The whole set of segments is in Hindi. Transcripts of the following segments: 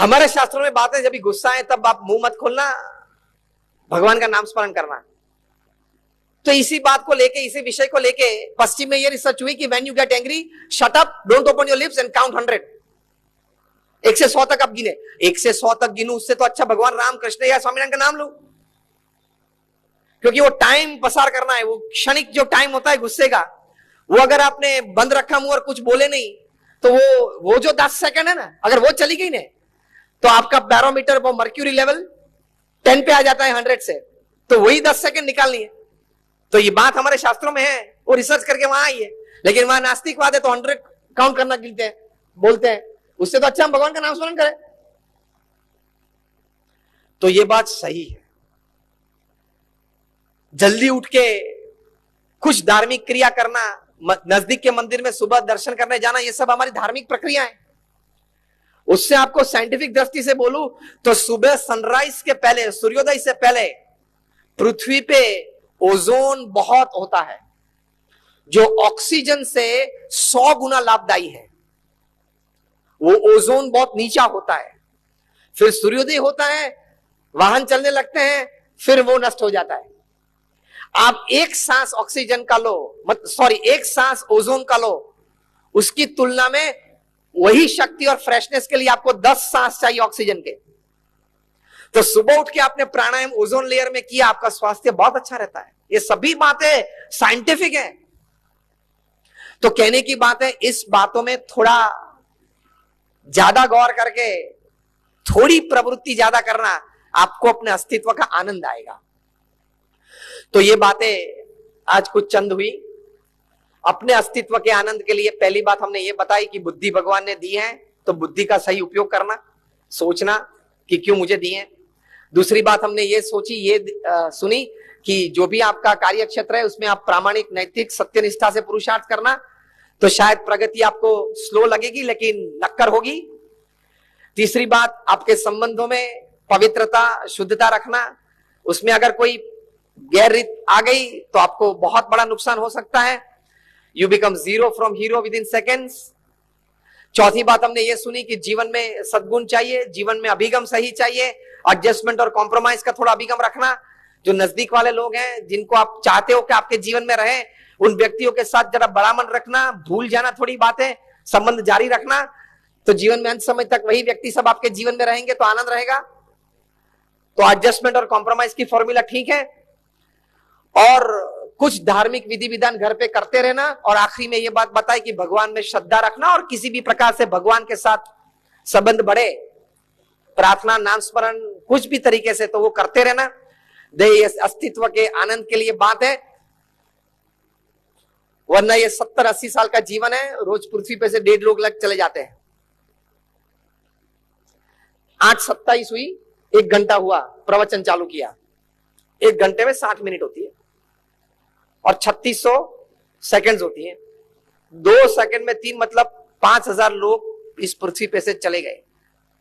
हमारे शास्त्रों में बात है, जब भी गुस्सा है तब आप मुंह मत खोलना, भगवान का नाम स्मरण करना। तो इसी बात को लेके, इसी विषय को लेके पश्चिम में ये रिसर्च हुई कि when you get angry, shut up, don't open your lips and count 100। 1 से 100 तक आप गिने। 1 से 100 तक गिनू, उससे तो अच्छा भगवान राम, कृष्ण या स्वामीनारायण का नाम लो, क्योंकि वो टाइम पसार करना है। वो क्षणिक जो टाइम होता है गुस्से का, वो अगर आपने बंद रखा मुंह और कुछ बोले नहीं, तो वो जो 10 सेकंड है ना, अगर वो चली गई ना, तो आपका बैरोमीटर, वो मर्क्यूरी लेवल 10 पे आ जाता है 100 से। तो वही 10 सेकंड निकालनी है। तो ये बात हमारे शास्त्रों में है, वो रिसर्च करके वहां आई है। लेकिन वहां नास्तिकवाद है तो 100 काउंट करना गिनते हैं, बोलते हैं। उससे तो अच्छा हम भगवान का नाम स्मरण करें। तो ये बात सही है। जल्दी उठ के कुछ धार्मिक क्रिया करना, नजदीक के मंदिर में सुबह दर्शन करने जाना, ये सब हमारी धार्मिक प्रक्रिया है। उससे आपको साइंटिफिक दृष्टि से बोलूं तो सुबह सनराइज के पहले, सूर्योदय से पहले पृथ्वी पे ओजोन बहुत होता है, जो ऑक्सीजन से 100 गुना लाभदायी है। वो ओजोन बहुत नीचा होता है। फिर सूर्योदय होता है, वाहन चलने लगते हैं, फिर वो नष्ट हो जाता है। आप एक सांस ऑक्सीजन का लो, एक सांस ओजोन का लो, उसकी तुलना में वही शक्ति और फ्रेशनेस के लिए आपको 10 सांस चाहिए ऑक्सीजन के। तो सुबह उठ के आपने प्राणायाम ओजोन लेयर में किया, आपका स्वास्थ्य बहुत अच्छा रहता है। ये सभी बातें साइंटिफिक है। तो कहने की बात है, इस बातों में थोड़ा ज्यादा गौर करके, थोड़ी प्रवृत्ति ज्यादा करना, आपको अपने अस्तित्व का आनंद आएगा। तो ये बातें आज कुछ चंद हुई अपने अस्तित्व के आनंद के लिए। पहली बात हमने ये बताई कि बुद्धि भगवान ने दी है, तो बुद्धि का सही उपयोग करना, सोचना कि क्यों मुझे दी है। दूसरी बात हमने ये सुनी कि जो भी आपका कार्य क्षेत्र है उसमें आप प्रामाणिक, नैतिक, सत्यनिष्ठा से पुरुषार्थ करना, तो शायद प्रगति आपको स्लो लगेगी लेकिन नक्कर होगी। तीसरी बात, आपके संबंधों में पवित्रता, शुद्धता रखना। उसमें अगर कोई गैर रीत आ गई तो आपको बहुत बड़ा नुकसान हो सकता है। You become zero from hero with in seconds. चौथी बात हमने ये सुनी कि जीवन में सद्गुण चाहिए, जीवन में अभिगम सही चाहिए, एडजस्टमेंट और कॉम्प्रोमाइज का थोड़ा अभिगम रखना। जो नजदीक वाले लोग हैं, जिनको आप चाहते हो कि आपके जीवन में रहे, उन व्यक्तियों के साथ जरा बड़ा मन रखना, भूल जाना थोड़ी बातें, संबंध जारी रखना, तो जीवन में अंत समय तक वही व्यक्ति सब आपके जीवन में रहेंगे तो आनंद रहेगा। तो एडजस्टमेंट और कॉम्प्रोमाइज की फॉर्मूला ठीक है। और कुछ धार्मिक विधि विधान घर पे करते रहना। और आखिरी में ये बात बताई कि भगवान में श्रद्धा रखना और किसी भी प्रकार से भगवान के साथ संबंध बढ़े, प्रार्थना, नाम स्मरण, कुछ भी तरीके से, तो वो करते रहना। ये अस्तित्व के आनंद के लिए बात है। वरना ये 70-80 साल का जीवन है, रोज पृथ्वी पे से 1.5 लोग लग चले जाते हैं। 8:27 हुई, 1 घंटा हुआ, प्रवचन चालू किया। 1 घंटे में 60 मिनट होती है और 3600 सेकंड्स होती है। 2 सेकंड में 3, मतलब 5000 लोग इस पृथ्वी पे से चले गए।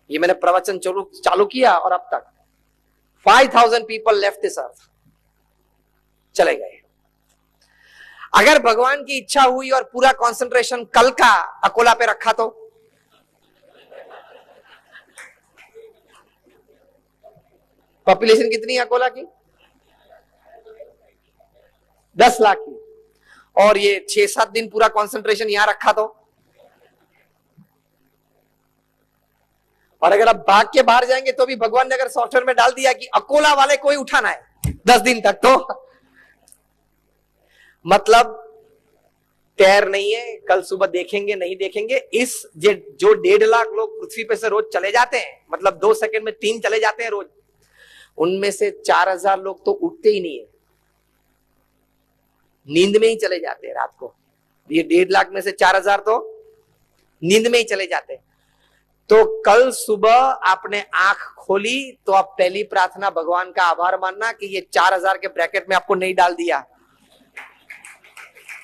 ये मैंने प्रवचन चालू किया और अब तक 5000 पीपल लेफ्ट दिस अर्थ, चले गए। अगर भगवान की इच्छा हुई और पूरा कंसंट्रेशन कल का अकोला पे रखा तो पॉपुलेशन कितनी है अकोला की? 10 लाख की। और ये 6-7 दिन पूरा कंसंट्रेशन यहां रखा तो, और अगर आप भाग के बाहर जाएंगे तो भी भगवान ने अगर सॉफ्टवेयर में डाल दिया कि अकोला वाले को ही उठाना है 10 दिन तक, तो मतलब तैयार नहीं है। कल सुबह देखेंगे नहीं देखेंगे। इस जो 1.5 लाख लोग पृथ्वी पे से रोज चले जाते हैं, मतलब 2 सेकंड में 3 चले जाते हैं रोज, उनमें से 4000 लोग तो उठते ही नहीं है, नींद में ही चले जाते हैं रात को। ये 1.5 लाख में से 4000 तो नींद में ही चले जाते हैं। तो कल सुबह आपने आंख खोली तो आप पहली प्रार्थना भगवान का आभार मानना कि ये 4000 के ब्रैकेट में आपको नहीं डाल दिया।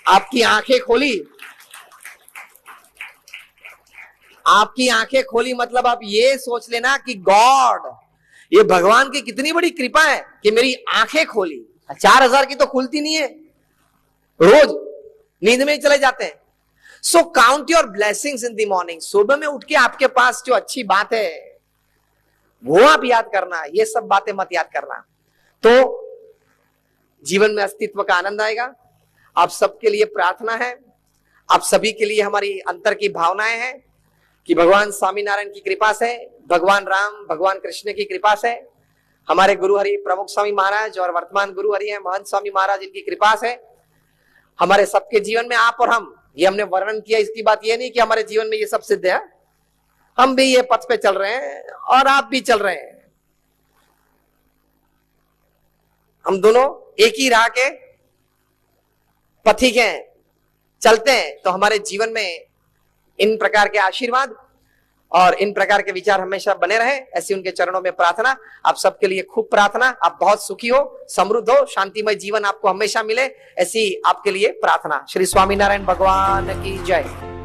आपकी आंखें खोली, आपकी आंखें खोली मतलब आप ये सोच लेना कि गॉड, ये भगवान की कितनी बड़ी कृपा है कि मेरी आंखें खोली। 4000 की तो खुलती नहीं है, रोज नींद में ही चले जाते हैं। So count your blessings in the morning. सुबह में उठ के आपके पास जो अच्छी बात है, वो आप याद करना, ये सब बातें मत याद करना, तो जीवन में अस्तित्व का आनंद आएगा। आप सबके लिए प्रार्थना है, आप सभी के लिए हमारी अंतर की भावनाएं हैं कि भगवान स्वामीनारायण की कृपा से, भगवान राम, भगवान कृष्ण की कृपा से, हमारे गुरु हरि प्रमुख स्वामी महाराज और वर्तमान गुरु हरि हैं महंत स्वामी महाराज, इनकी कृपा से हमारे सबके जीवन में आप और हम, ये हमने वर्णन किया, इसकी बात ये नहीं कि हमारे जीवन में ये सब सिद्ध है, हम भी ये पथ पे चल रहे हैं और आप भी चल रहे हैं, हम दोनों एक ही राह के पथिक हैं, चलते हैं। तो हमारे जीवन में इन प्रकार के आशीर्वाद और इन प्रकार के विचार हमेशा बने रहे, ऐसी उनके चरणों में प्रार्थना। आप सबके लिए खूब प्रार्थना, आप बहुत सुखी हो, समृद्ध हो, शांतिमय जीवन आपको हमेशा मिले, ऐसी आपके लिए प्रार्थना। श्री स्वामीनारायण भगवान की जय।